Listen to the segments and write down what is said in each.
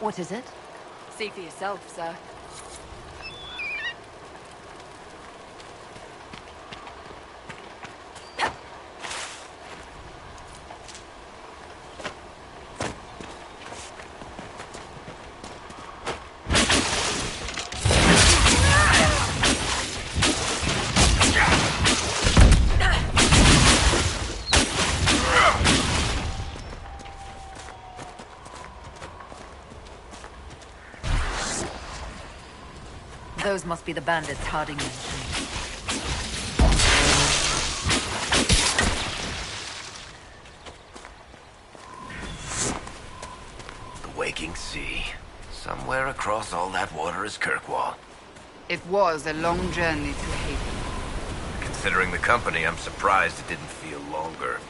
What is it? See for yourself, sir. Those must be the bandits Harding mentioned. The Waking Sea. Somewhere across all that water is Kirkwall. It was a long journey to Haven. Considering the company, I'm surprised it didn't feel longer.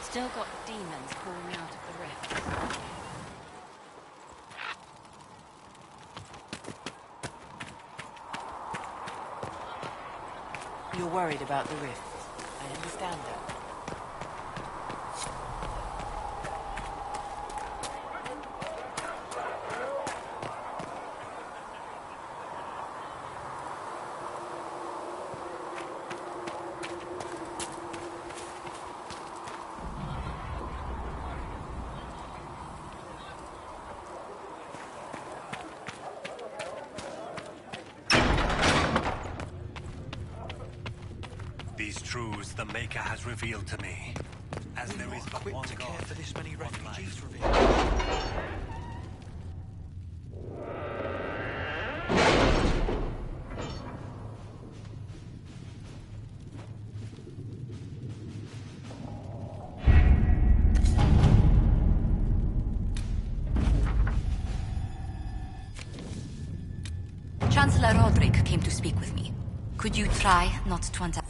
Still got demons pouring out of the rift. You're worried about the rift. I understand that. These truths the Maker has revealed to me, as there is but one God for this many refugees revealed. Chancellor Roderick came to speak with me. Could you try not to enter?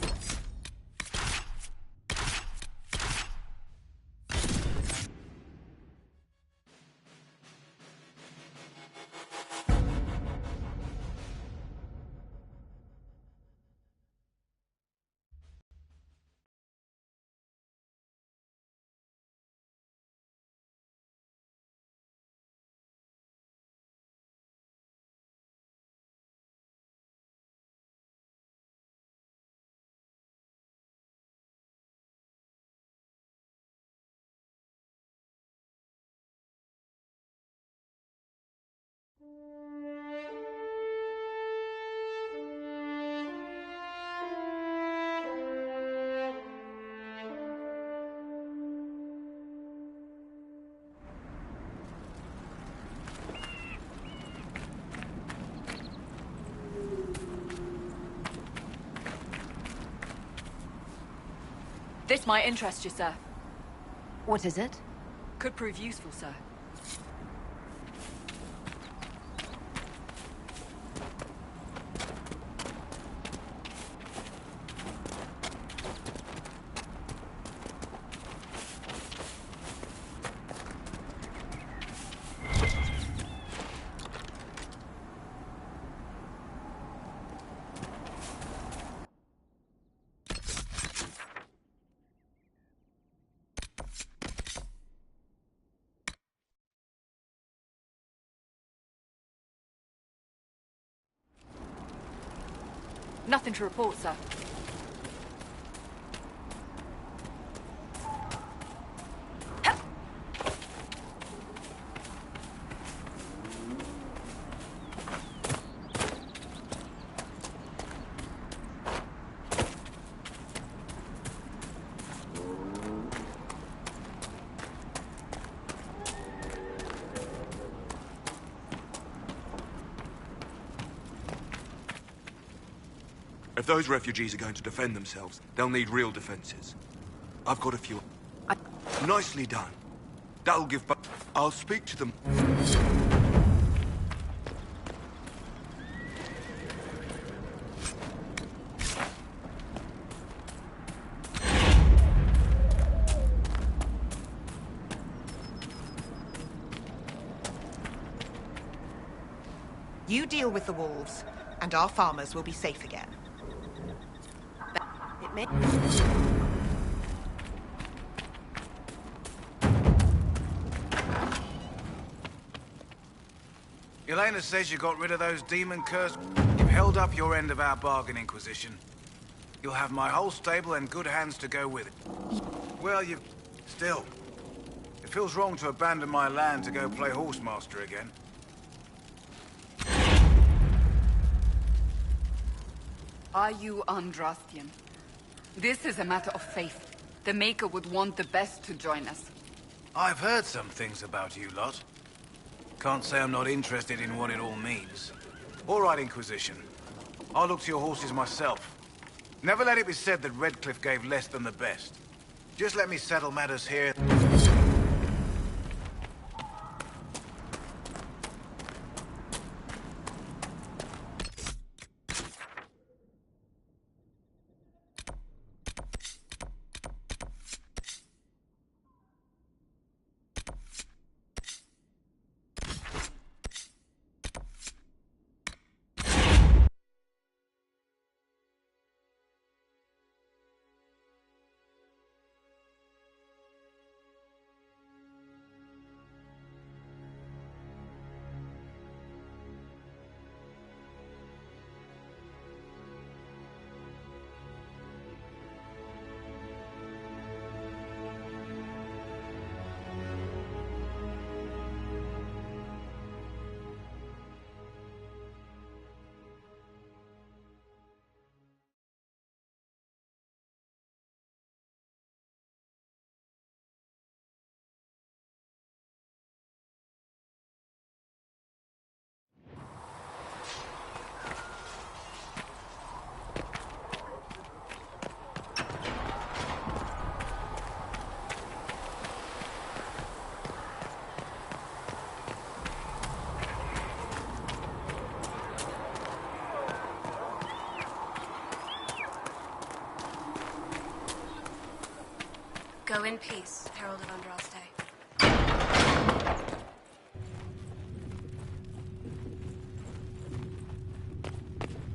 This might interest you, sir. What is it? Could prove useful, sir. Nothing to report, sir. If those refugees are going to defend themselves, they'll need real defenses. I've got a few. Nicely done. That'll give... I'll speak to them. You deal with the wolves, and our farmers will be safe again. It may... Elena says you got rid of those demon-cursed... You've held up your end of our bargain, Inquisition. You'll have my whole stable and good hands to go with it. Well, you... Still. It feels wrong to abandon my land to go play horsemaster again. Are you Andrastian? This is a matter of faith. The Maker would want the best to join us. I've heard some things about you lot. Can't say I'm not interested in what it all means. All right, Inquisition. I'll look to your horses myself. Never let it be said that Redcliffe gave less than the best. Just let me settle matters here. Go in peace, Herald of Andraste.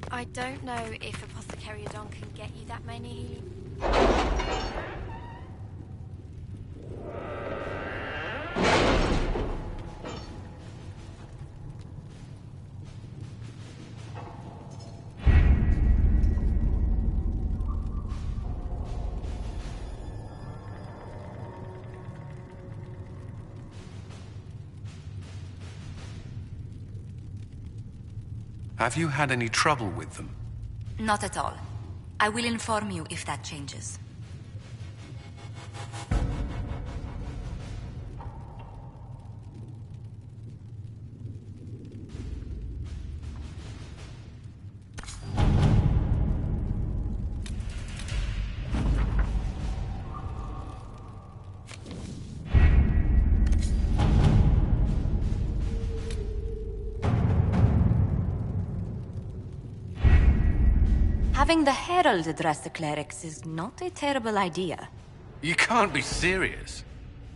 I don't know if Apothecariodon can get you that many healing. Have you had any trouble with them? Not at all. I will inform you if that changes. Having the Herald address the clerics is not a terrible idea. You can't be serious.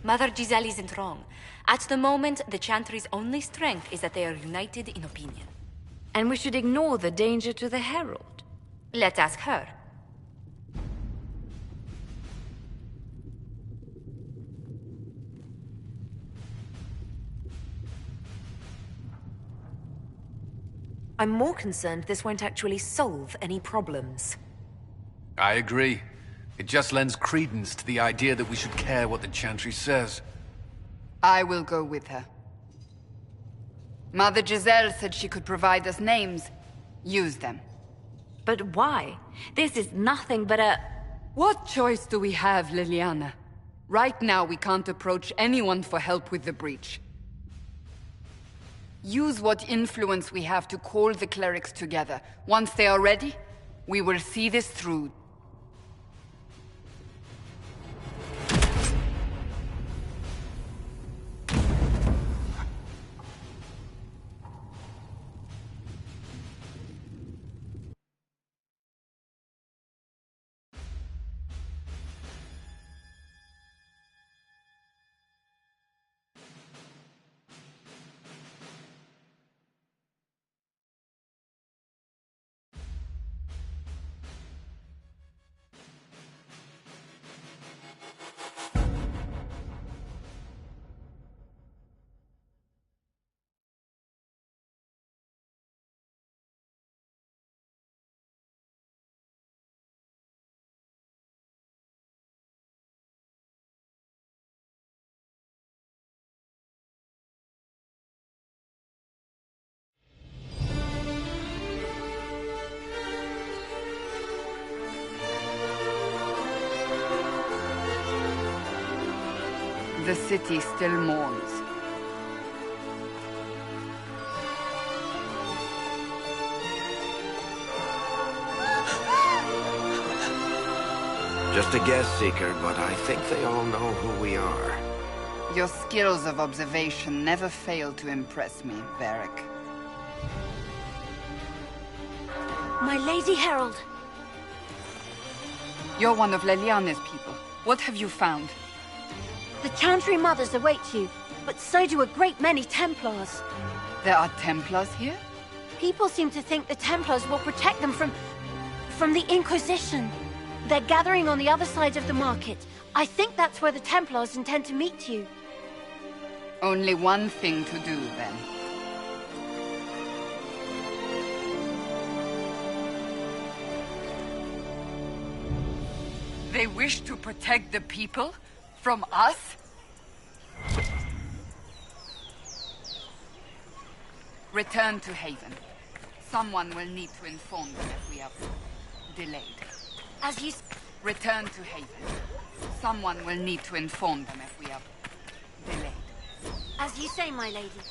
Mother Giselle isn't wrong. At the moment, the Chantry's only strength is that they are united in opinion. And we should ignore the danger to the Herald. Let's ask her. I'm more concerned this won't actually solve any problems. I agree. It just lends credence to the idea that we should care what the Chantry says. I will go with her. Mother Giselle said she could provide us names. Use them. But why? This is nothing but a... What choice do we have, Liliana? Right now, we can't approach anyone for help with the breach. Use what influence we have to call the clerics together. Once they are ready, we will see this through. The city still mourns. Just a guess, Seeker, but I think they all know who we are. Your skills of observation never fail to impress me, Varric. My Lady Herald! You're one of Leliana's people. What have you found? The Chantry Mothers await you, but so do a great many Templars. There are Templars here? People seem to think the Templars will protect them from the Inquisition. They're gathering on the other side of the market. I think that's where the Templars intend to meet you. Only one thing to do, then. They wish to protect the people? From us? Return to Haven. Someone will need to inform them if we are delayed. As you... Return to Haven. Someone will need to inform them if we are delayed. As you say, my lady.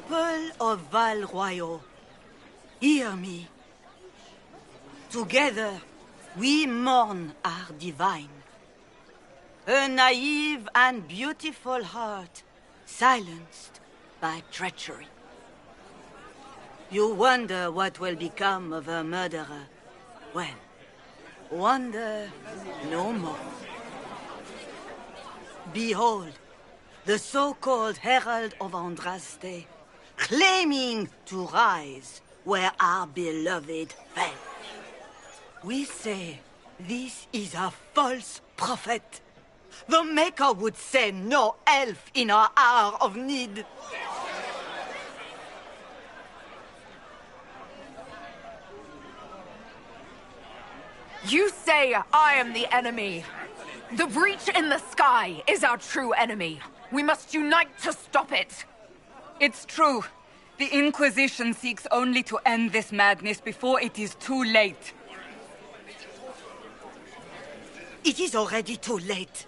People of Val Royal, hear me. Together, we mourn our divine. A naive and beautiful heart, silenced by treachery. You wonder what will become of a murderer. Well, wonder no more. Behold, the so-called Herald of Andraste, claiming to rise where our beloved fell. We say this is a false prophet. The Maker would send no elf in our hour of need. You say I am the enemy. The breach in the sky is our true enemy. We must unite to stop it. It's true. The Inquisition seeks only to end this madness before it is too late. It is already too late.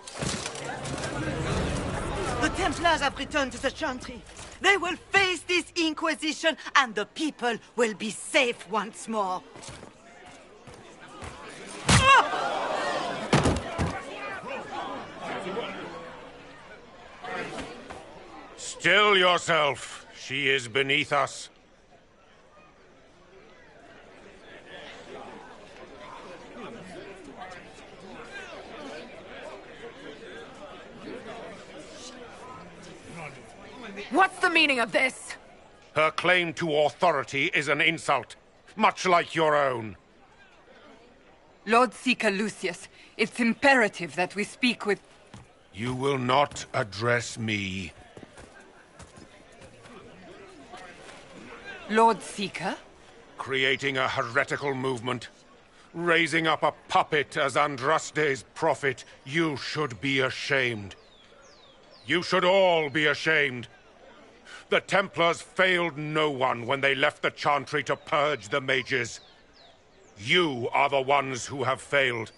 The Templars have returned to the Chantry. They will face this Inquisition, and the people will be safe once more. Still yourself. She is beneath us. What's the meaning of this? Her claim to authority is an insult, much like your own. Lord Seeker Lucius, it's imperative that we speak with... You will not address me. Lord Seeker? Creating a heretical movement. Raising up a puppet as Andraste's prophet. You should be ashamed. You should all be ashamed. The Templars failed no one when they left the Chantry to purge the mages. You are the ones who have failed.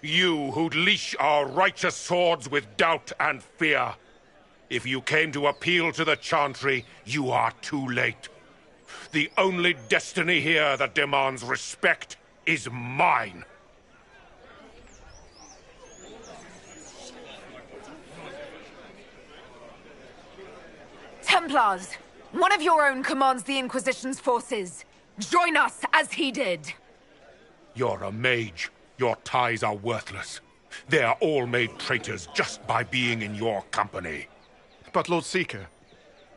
You who'd leash our righteous swords with doubt and fear. If you came to appeal to the Chantry, you are too late. The only destiny here that demands respect is mine. Templars! One of your own commands the Inquisition's forces. Join us as he did. You're a mage. Your ties are worthless. They are all made traitors just by being in your company. But Lord Seeker,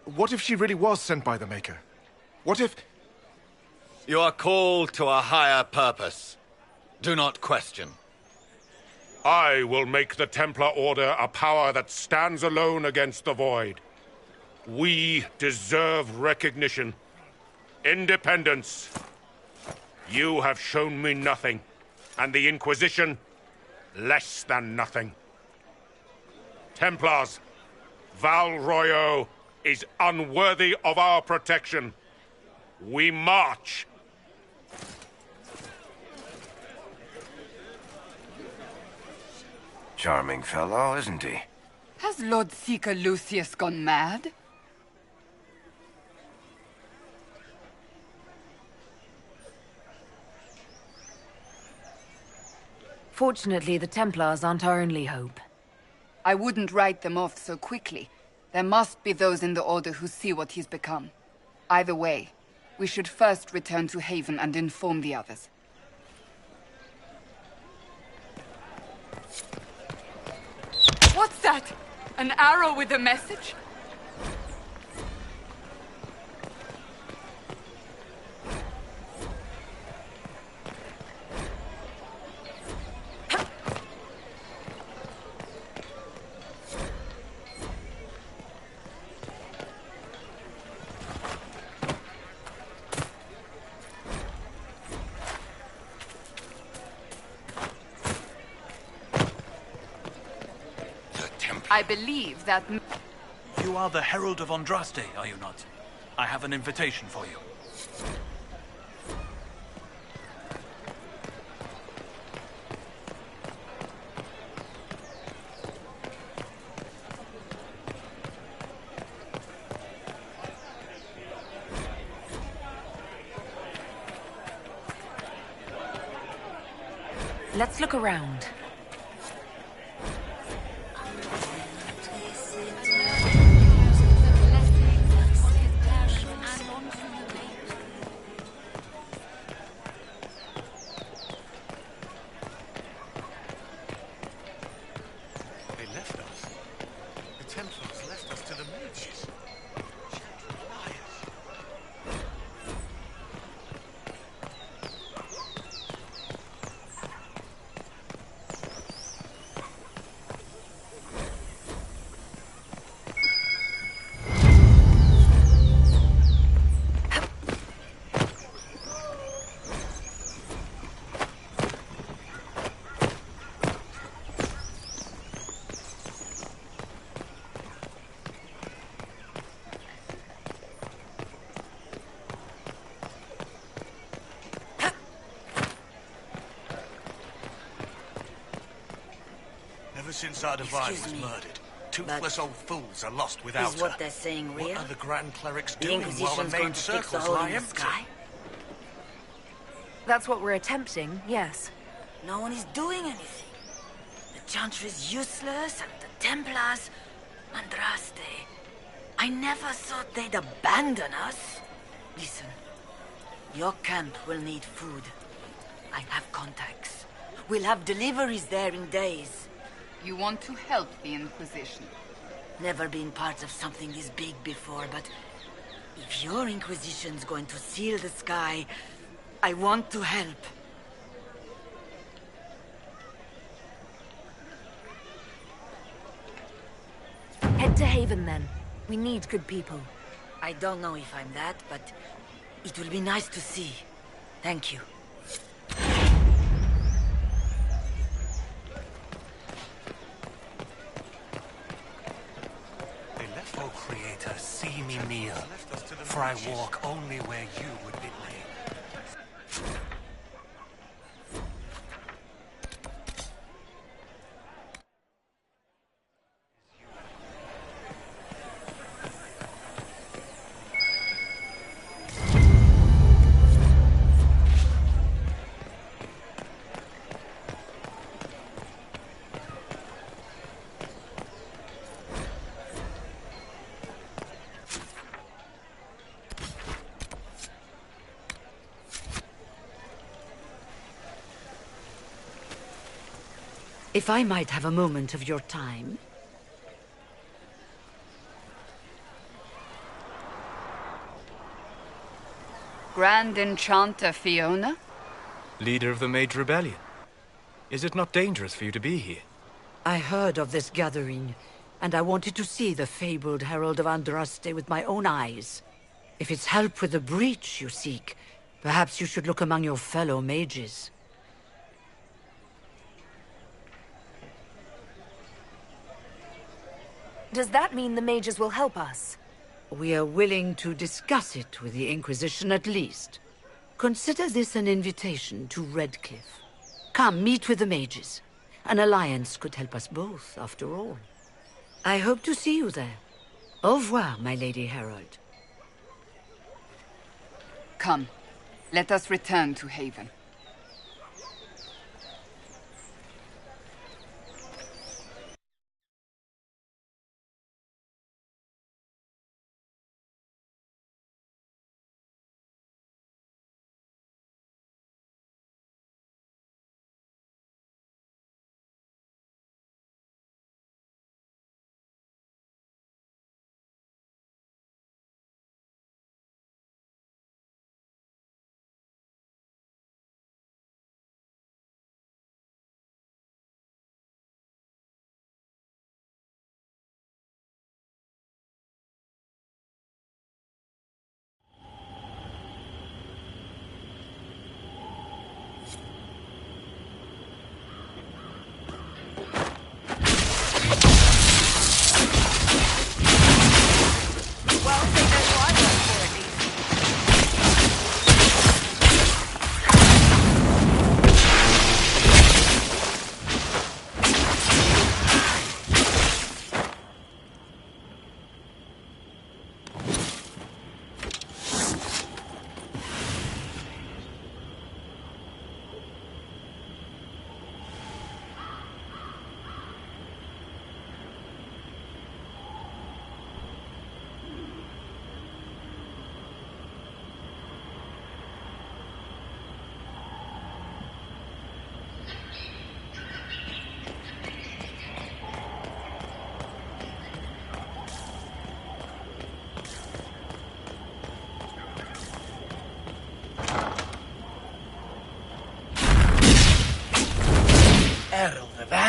what if she really was sent by the Maker? What if... You are called to a higher purpose. Do not question. I will make the Templar Order a power that stands alone against the Void. We deserve recognition. Independence. You have shown me nothing, and the Inquisition, less than nothing. Templars, Val Royal is unworthy of our protection. We march. Charming fellow, isn't he? Has Lord Seeker Lucius gone mad? Fortunately, the Templars aren't our only hope. I wouldn't write them off so quickly. There must be those in the Order who see what he's become. Either way, we should first return to Haven and inform the others. What's that? An arrow with a message? I believe that... You are the Herald of Andraste, are you not? I have an invitation for you. Let's look around. They left us. The Templars left us to the mages. Ever since our divine was murdered, toothless old fools are lost without her. Is what they're saying real? What are the Grand Clerics The doing while the Inquisition's going main to fix the circles hole lie in the empty? sky? That's what we're attempting, yes. No one is doing anything. The Chantry is useless, and the Templars... Andraste. I never thought they'd abandon us. Listen, your camp will need food. I have contacts. We'll have deliveries there in days. You want to help the Inquisition? Never been part of something this big before, but if your Inquisition's going to seal the sky, I want to help. Head to Haven, then. We need good people. I don't know if I'm that, but it will be nice to see. Thank you. They left, oh Creator, see me kneel, for I walk only where you would bid me. If I might have a moment of your time. Grand Enchanter Fiona? Leader of the Mage Rebellion. Is it not dangerous for you to be here? I heard of this gathering, and I wanted to see the fabled Herald of Andraste with my own eyes. If it's help with the breach you seek, perhaps you should look among your fellow mages. Does that mean the mages will help us? We are willing to discuss it with the Inquisition at least. Consider this an invitation to Redcliffe. Come, meet with the mages. An alliance could help us both, after all. I hope to see you there. Au revoir, my Lady Herald. Come, let us return to Haven.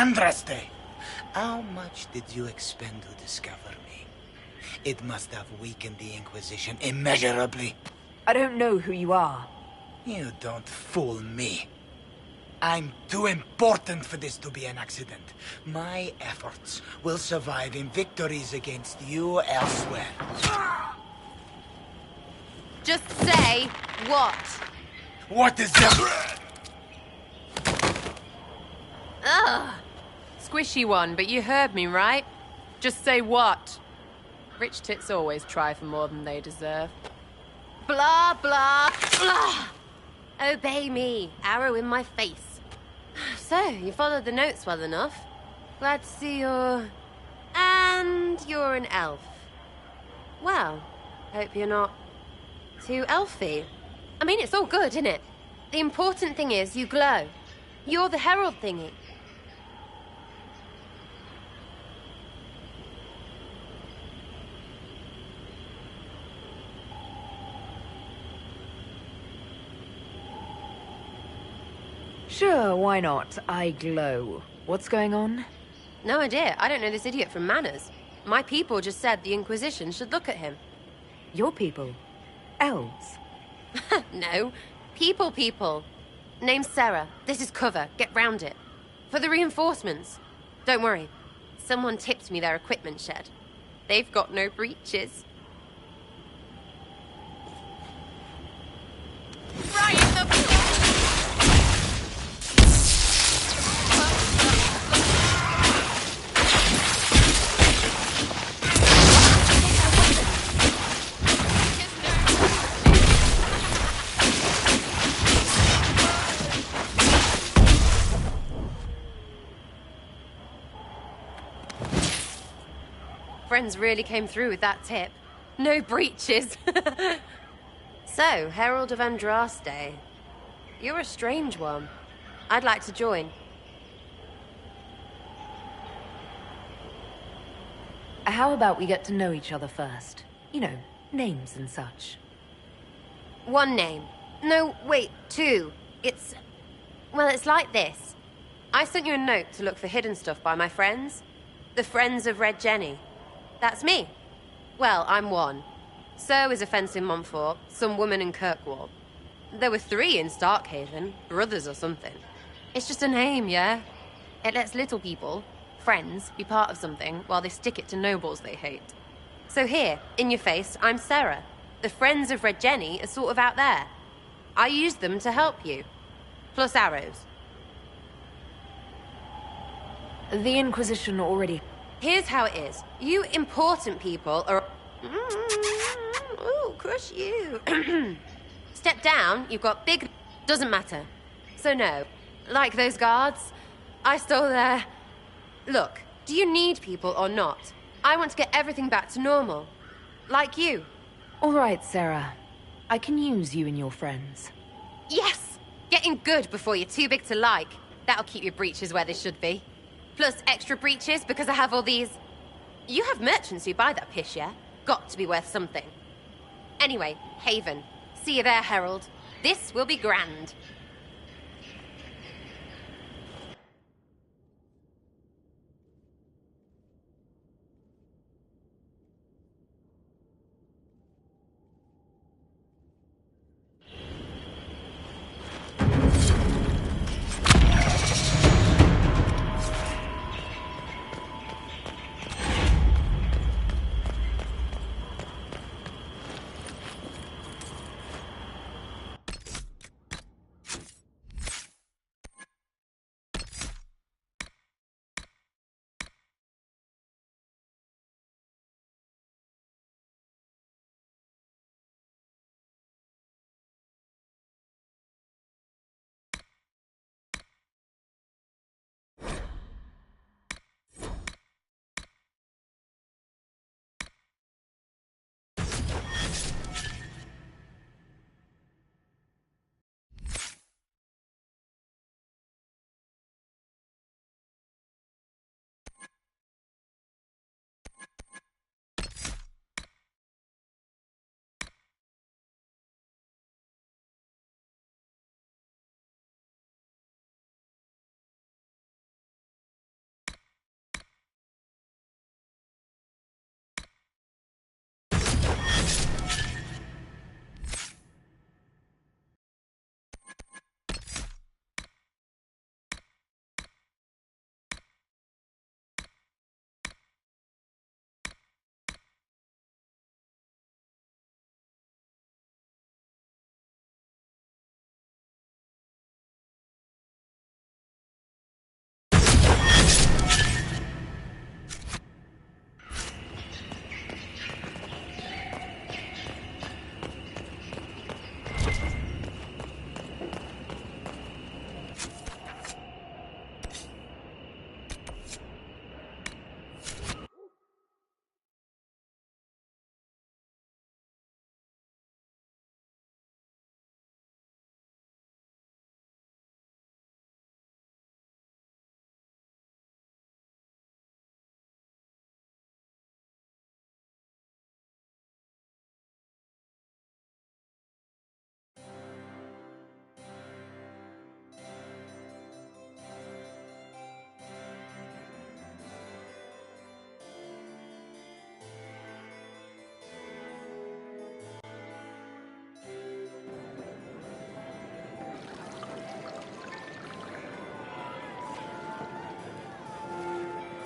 Andraste! How much did you expend to discover me? It must have weakened the Inquisition immeasurably. I don't know who you are. You don't fool me. I'm too important for this to be an accident. My efforts will survive in victories against you elsewhere. Just say what? What is that? Ugh. Squishy one, but you heard me, right? Just say what? Rich tits always try for more than they deserve. Blah, blah, blah. Obey me. Arrow in my face. So, you followed the notes well enough. Glad to see you're... And you're an elf. Well, hope you're not too elfy. I mean, it's all good, isn't it? The important thing is you glow. You're the herald thingy. Sure, why not? I glow. What's going on? No idea. I don't know this idiot from Manners. My people just said the Inquisition should look at him. Your people? Elves? No. People. Name's Sarah. This is cover. Get round it. For the reinforcements. Don't worry. Someone tipped me their equipment shed. They've got no breaches. Right in the... Friends really came through with that tip. No breaches. So, Herald of Andraste. You're a strange one. I'd like to join. How about we get to know each other first? You know, names and such. One name. No, wait, two. It's... Well, it's like this. I sent you a note to look for hidden stuff by my friends. The Friends of Red Jenny. That's me. Well, I'm one. So is a fence in Montfort, some woman in Kirkwall. There were 3 in Starkhaven, brothers or something. It's just a name, yeah? It lets little people, friends, be part of something while they stick it to nobles they hate. So here, in your face, I'm Sarah. The Friends of Red Jenny are sort of out there. I use them to help you. Plus arrows. The Inquisition already... Here's how it is. You important people are... Ooh, crush you. Step down, you've got big... Doesn't matter. So no. Like those guards, I stole their... Look, do you need people or not? I want to get everything back to normal. Like you. All right, Sarah. I can use you and your friends. Yes! Getting good before you're too big to like. That'll keep your breeches where they should be. Plus extra breeches because I have all these... You have merchants who buy that piss, yeah? Got to be worth something. Anyway, Haven. See you there, Herald. This will be grand.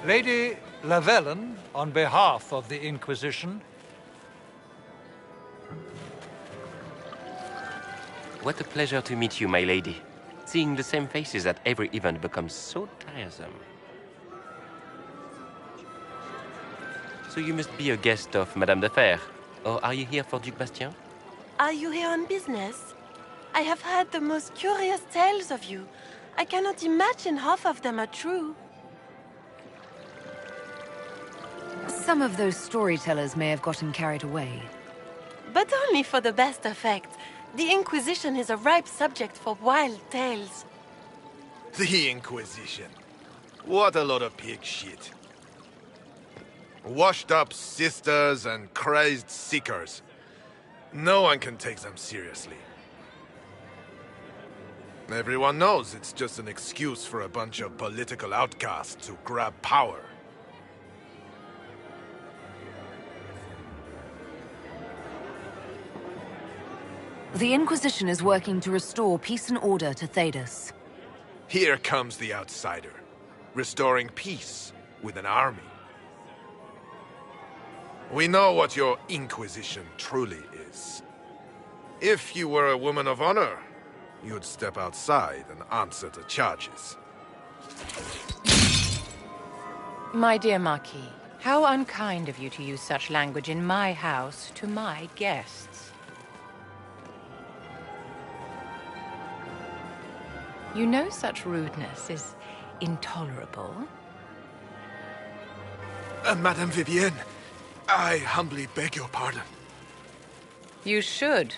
Lady Lavellen, on behalf of the Inquisition. What a pleasure to meet you, my lady. Seeing the same faces at every event becomes so tiresome. So you must be a guest of Madame de Fer, or are you here for Duc Bastien? Are you here on business? I have heard the most curious tales of you. I cannot imagine half of them are true. Some of those storytellers may have gotten carried away. But only for the best effect. The Inquisition is a ripe subject for wild tales. The Inquisition. What a lot of pig shit. Washed up sisters and crazed seekers. No one can take them seriously. Everyone knows it's just an excuse for a bunch of political outcasts to grab power. The Inquisition is working to restore peace and order to Thedas. Here comes the outsider, restoring peace with an army. We know what your Inquisition truly is. If you were a woman of honor, you'd step outside and answer the charges. My dear Marquis, how unkind of you to use such language in my house to my guests. You know such rudeness is intolerable. Madame Vivienne, I humbly beg your pardon. You should.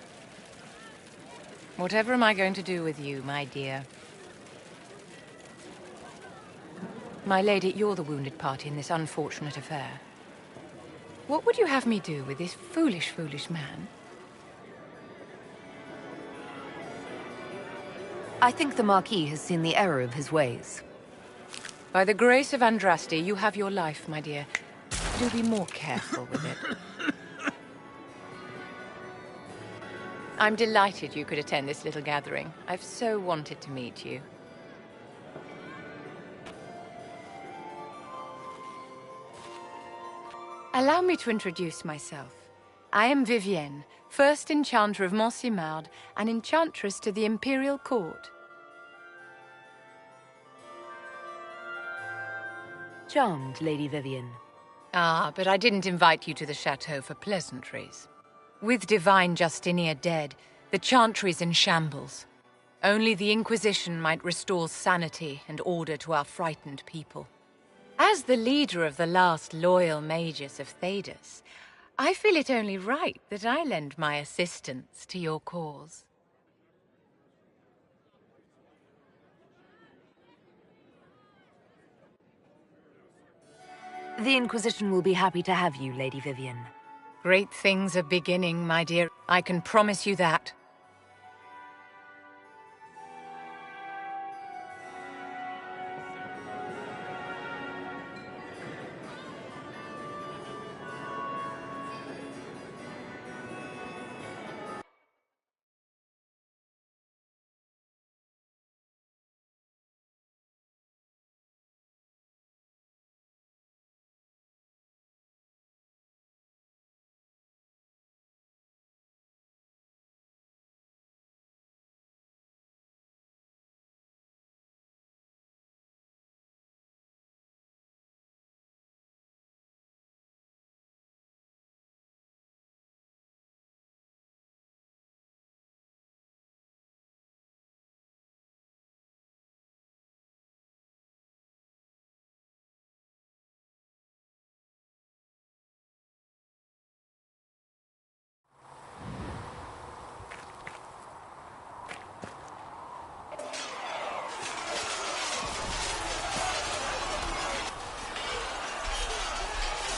Whatever am I going to do with you, my dear? My lady, you're the wounded party in this unfortunate affair. What would you have me do with this foolish, foolish man? I think the Marquis has seen the error of his ways. By the grace of Andraste, you have your life, my dear. Do be more careful with it. I'm delighted you could attend this little gathering. I've so wanted to meet you. Allow me to introduce myself. I am Vivienne, first Enchanter of Montsimard and Enchantress to the Imperial Court. Charmed, Lady Vivienne. Ah, but I didn't invite you to the chateau for pleasantries. With Divine Justinia dead, the Chantry's in shambles. Only the Inquisition might restore sanity and order to our frightened people. As the leader of the last loyal mages of Thedas, I feel it only right that I lend my assistance to your cause. The Inquisition will be happy to have you, Lady Vivienne. Great things are beginning, my dear. I can promise you that.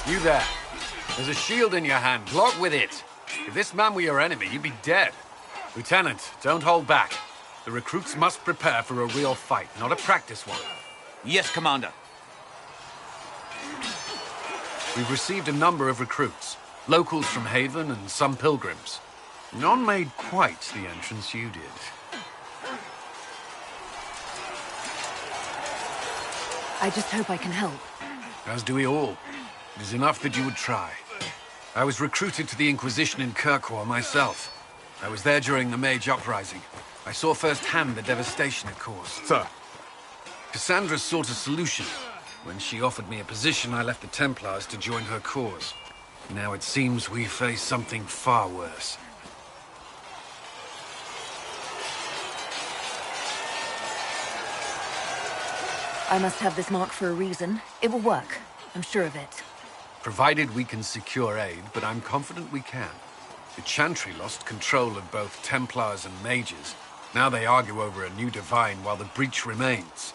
You there. There's a shield in your hand. Block with it. If this man were your enemy, you'd be dead. Lieutenant, don't hold back. The recruits must prepare for a real fight, not a practice one. Yes, Commander. We've received a number of recruits. Locals from Haven and some pilgrims. None made quite the entrance you did. I just hope I can help. As do we all. It is enough that you would try. I was recruited to the Inquisition in Kirkwall myself. I was there during the Mage Uprising. I saw firsthand the devastation it caused. Sir. Cassandra sought a solution. When she offered me a position, I left the Templars to join her cause. Now it seems we face something far worse. I must have this mark for a reason. It will work. I'm sure of it. Provided we can secure aid, but I'm confident we can. The Chantry lost control of both Templars and Mages. Now they argue over a new Divine while the breach remains.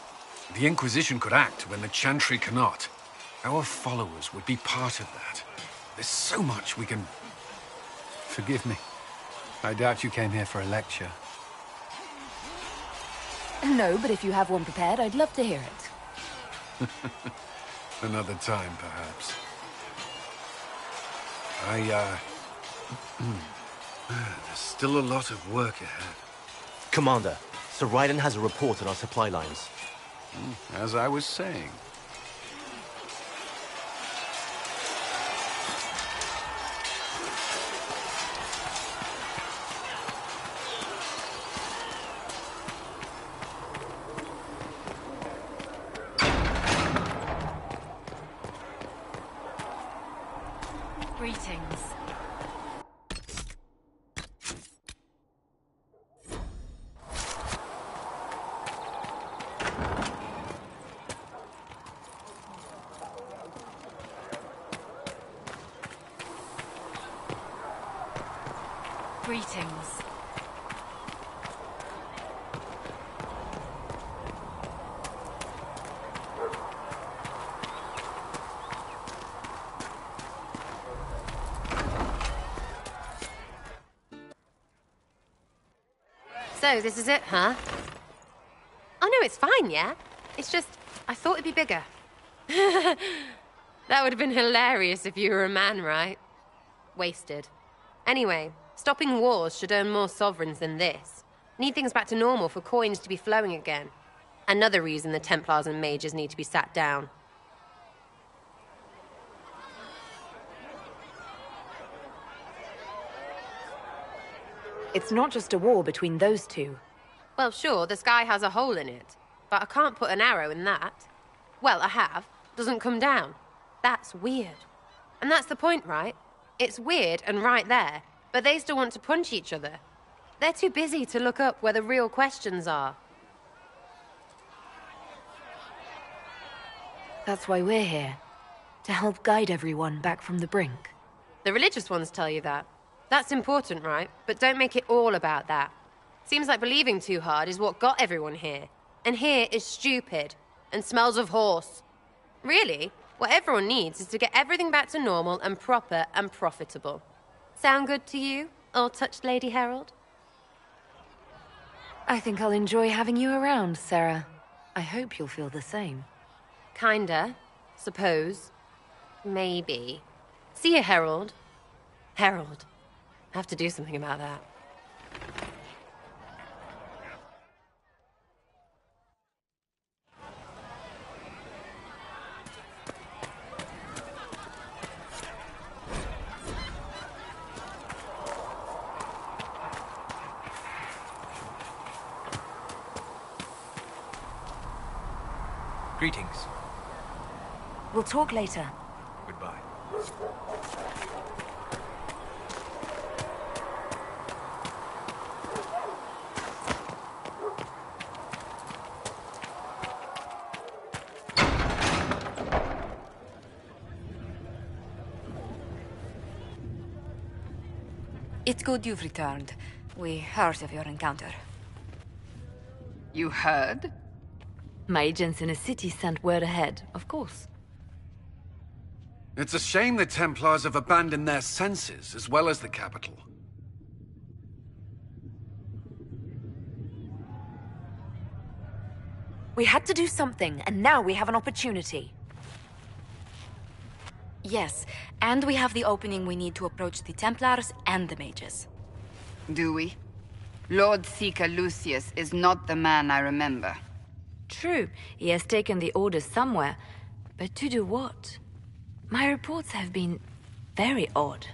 The Inquisition could act when the Chantry cannot. Our followers would be part of that. There's so much we can... Forgive me. I doubt you came here for a lecture. No, but if you have one prepared, I'd love to hear it. Another time, perhaps. There's still a lot of work ahead. Commander, Sir Raiden has a report on our supply lines. As I was saying. Greetings. Greetings. So, this is it, huh? Oh, no, it's fine, yeah? It's just, I thought it'd be bigger. That would have been hilarious if you were a man, right? Wasted. Anyway, stopping wars should earn more sovereigns than this. Need things back to normal for coins to be flowing again. Another reason the Templars and Mages need to be sat down. It's not just a war between those two. Well, sure, the sky has a hole in it. But I can't put an arrow in that. Well, I have. Doesn't come down. That's weird. And that's the point, right? It's weird and right there, but they still want to punch each other. They're too busy to look up where the real questions are. That's why we're here. To help guide everyone back from the brink. The religious ones tell you that. That's important, right? But don't make it all about that. Seems like believing too hard is what got everyone here. And here is stupid and smells of horse. Really, what everyone needs is to get everything back to normal and proper and profitable. Sound good to you, old-touched Lady Herald? I think I'll enjoy having you around, Sarah. I hope you'll feel the same. Kinda. Suppose. Maybe. See you, Herald. Herald. I have to do something about that. Greetings. We'll talk later. Goodbye. It's good you've returned. We heard of your encounter. You heard? My agents in a city sent word ahead, of course. It's a shame the Templars have abandoned their senses, as well as the capital. We had to do something, and now we have an opportunity. Yes, and we have the opening we need to approach the Templars and the Mages. Do we? Lord Seeker Lucius is not the man I remember. True, he has taken the orders somewhere, But to do what? My reports have been very odd.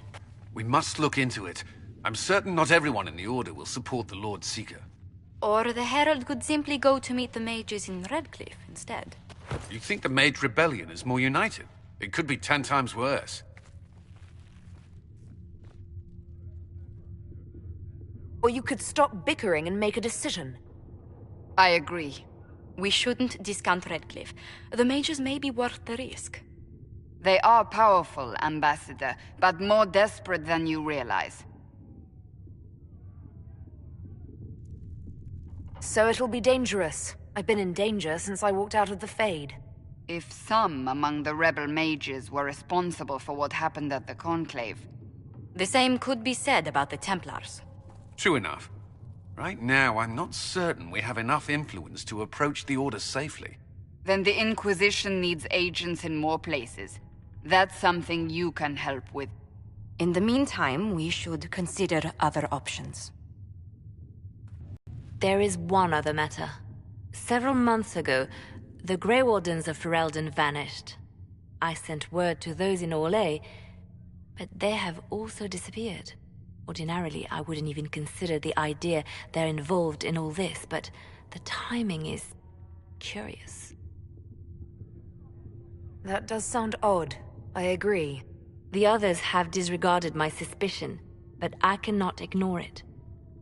We must look into it. I'm certain not everyone in the Order will support the Lord Seeker. Or the Herald could simply go to meet the mages in Redcliffe instead. You think the Mage Rebellion is more united? It could be 10 times worse. Or you could stop bickering and make a decision. I agree. We shouldn't discount Redcliffe. The mages may be worth the risk. They are powerful, Ambassador, but more desperate than you realize. So it'll be dangerous. I've been in danger since I walked out of the Fade. If some among the rebel mages were responsible for what happened at the Conclave... The same could be said about the Templars. True enough. Right now, I'm not certain we have enough influence to approach the Order safely. Then the Inquisition needs agents in more places. That's something you can help with. In the meantime, we should consider other options. There is one other matter. Several months ago, the Grey Wardens of Ferelden vanished. I sent word to those in Orlais, but they have also disappeared. Ordinarily, I wouldn't even consider the idea they're involved in all this, but the timing is curious. That does sound odd. I agree. The others have disregarded my suspicion, but I cannot ignore it.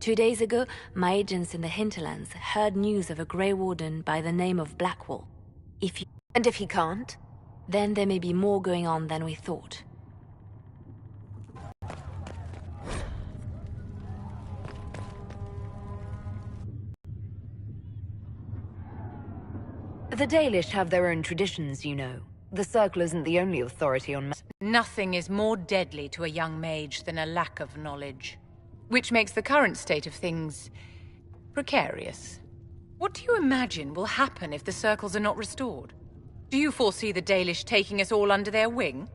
2 days ago, my agents in the hinterlands heard news of a Grey Warden by the name of Blackwall. And if he can't? Then there may be more going on than we thought. The Dalish have their own traditions, you know. The Circle isn't the only authority on... Nothing is more deadly to a young mage than a lack of knowledge. Which makes the current state of things precarious. What do you imagine will happen if the circles are not restored? Do you foresee the Dalish taking us all under their wing?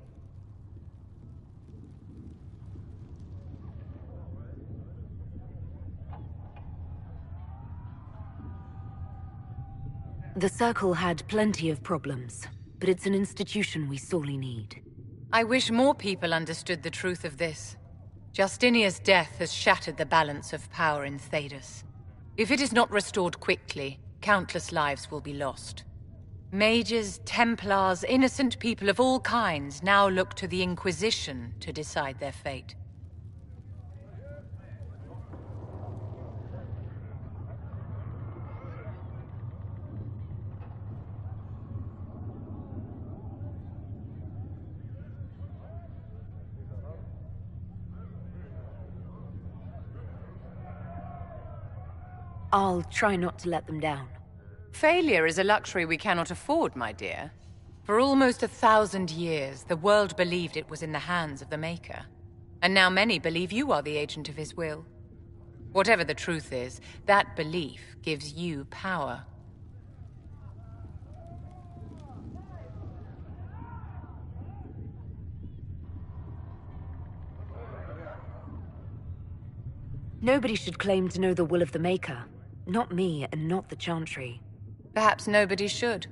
The Circle had plenty of problems, but it's an institution we sorely need. I wish more people understood the truth of this. Justinia's death has shattered the balance of power in Thedas. If it is not restored quickly, countless lives will be lost. Mages, Templars, innocent people of all kinds now look to the Inquisition to decide their fate. I'll try not to let them down. Failure is a luxury we cannot afford, my dear. For almost 1,000 years, the world believed it was in the hands of the Maker. And now many believe you are the agent of his will. Whatever the truth is, that belief gives you power. Nobody should claim to know the will of the Maker. Not me, and not the Chantry. Perhaps nobody should.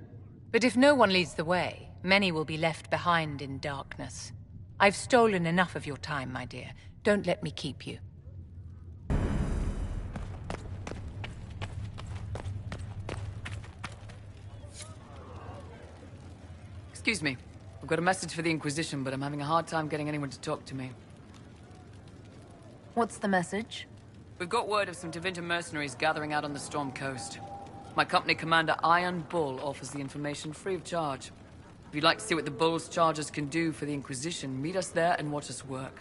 But if no one leads the way, many will be left behind in darkness. I've stolen enough of your time, my dear. Don't let me keep you. Excuse me. I've got a message for the Inquisition, but I'm having a hard time getting anyone to talk to me. What's the message? We've got word of some Tevinter mercenaries gathering out on the Storm Coast. My company commander, Iron Bull, offers the information free of charge. If you'd like to see what the Bull's charges can do for the Inquisition, meet us there and watch us work.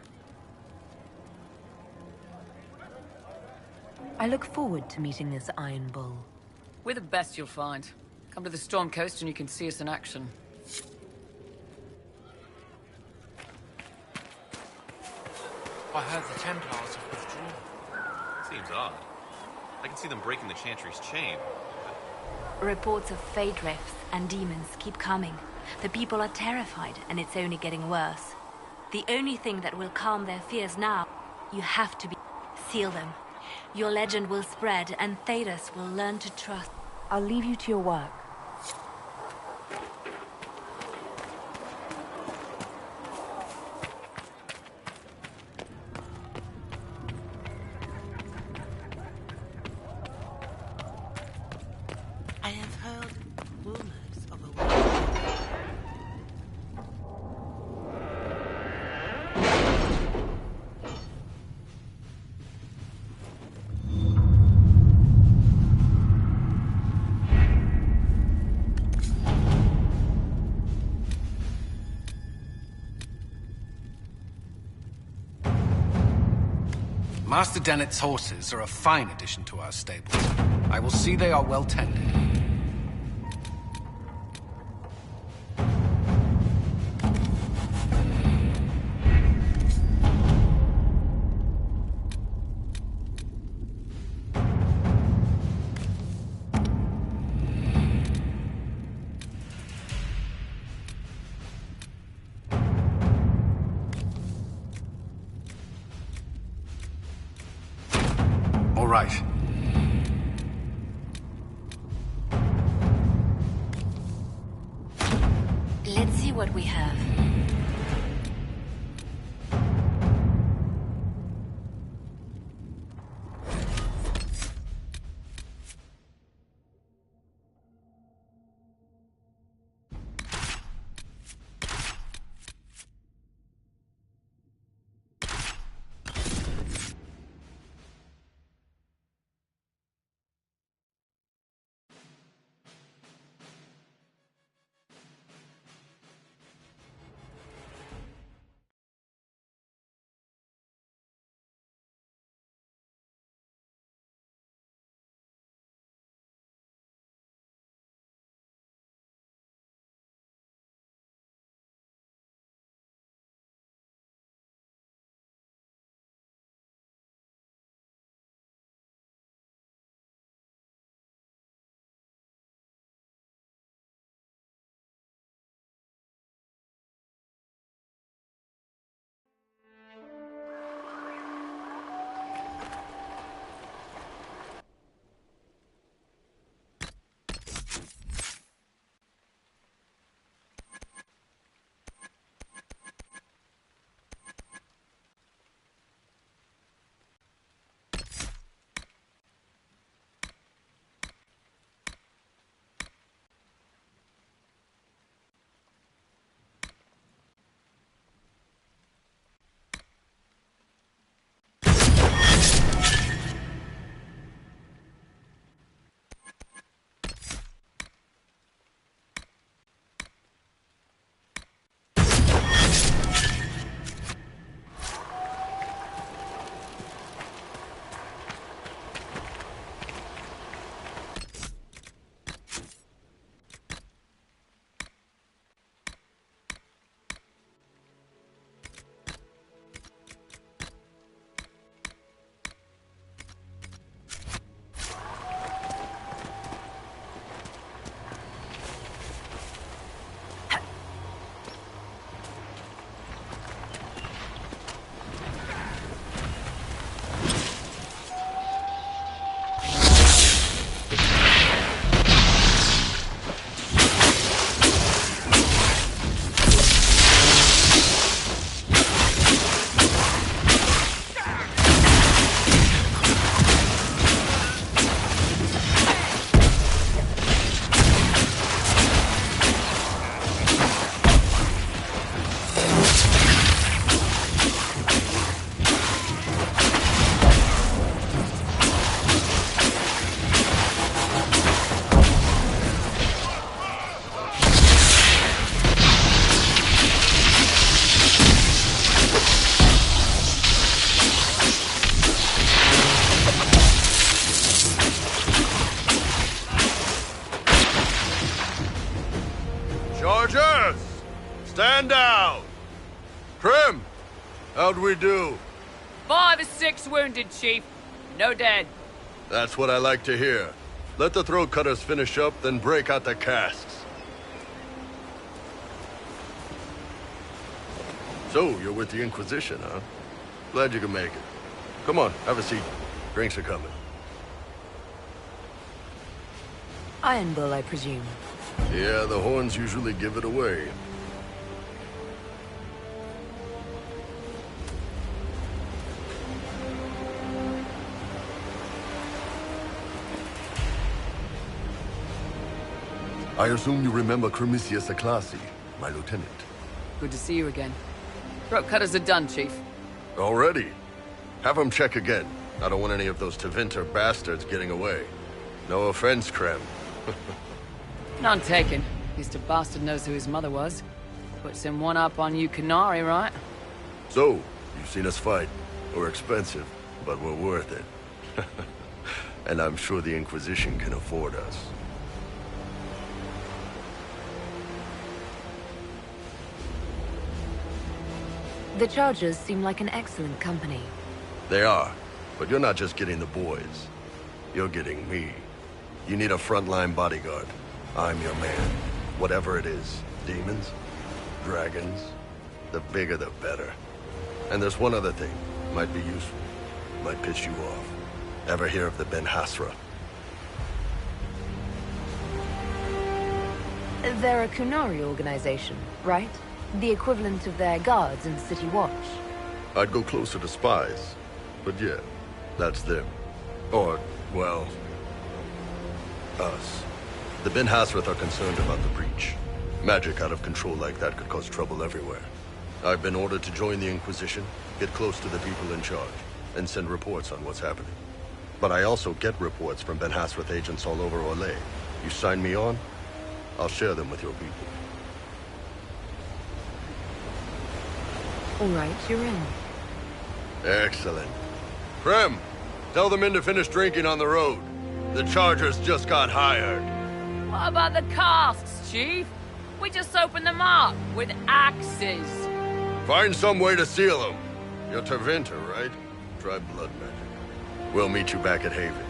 I look forward to meeting this Iron Bull. We're the best you'll find. Come to the Storm Coast and you can see us in action. I heard the Templars have withdrawn. Seems odd. I can see them breaking the Chantry's chain. Reports of Fade rifts and demons keep coming. The people are terrified, and it's only getting worse. The only thing that will calm their fears now, you have to seal them. Your legend will spread, and Thedas will learn to trust. I'll leave you to your work. Master Dennett's horses are a fine addition to our stables. I will see they are well tended. All right. Let's see what we have. Chargers! Stand down! Trim! How'd we do? 5 or 6 wounded, Chief. No dead. That's what I like to hear. Let the throat cutters finish up, then break out the casks. So, you're with the Inquisition, huh? Glad you could make it. Come on, have a seat. Drinks are coming. Iron Bull, I presume. Yeah, the horns usually give it away. I assume you remember Cremisius Aclassi, my lieutenant. Good to see you again. Throat cutters are done, Chief. Already? Have them check again. I don't want any of those Tevinter bastards getting away. No offense, Krem. None taken. At least a bastard knows who his mother was. Puts him one up on you Canary, right? So, you've seen us fight. We're expensive. but we're worth it. And I'm sure the Inquisition can afford us. The Chargers seem like an excellent company. They are, but you're not just getting the boys. You're getting me. You need a frontline bodyguard. I'm your man. Whatever it is. Demons? Dragons? The bigger the better. And there's one other thing. Might be useful. Might piss you off. Ever hear of the Ben Hasra? They're a Kunari organization, right? The equivalent of their guards in City Watch. I'd go closer to spies. But yeah, that's them. Or, well, us. The Ben Hasrath are concerned about the breach. Magic out of control like that could cause trouble everywhere. I've been ordered to join the Inquisition, get close to the people in charge, and send reports on what's happening. But I also get reports from Ben Hasrath agents all over Orlais. You sign me on, I'll share them with your people. All right, you're in. Excellent. Prem, tell the men to finish drinking on the road. The Chargers just got hired. What about the casks, Chief? We just opened them up with axes. Find some way to seal them. You're Tervinter, right? Try blood magic. We'll meet you back at Haven.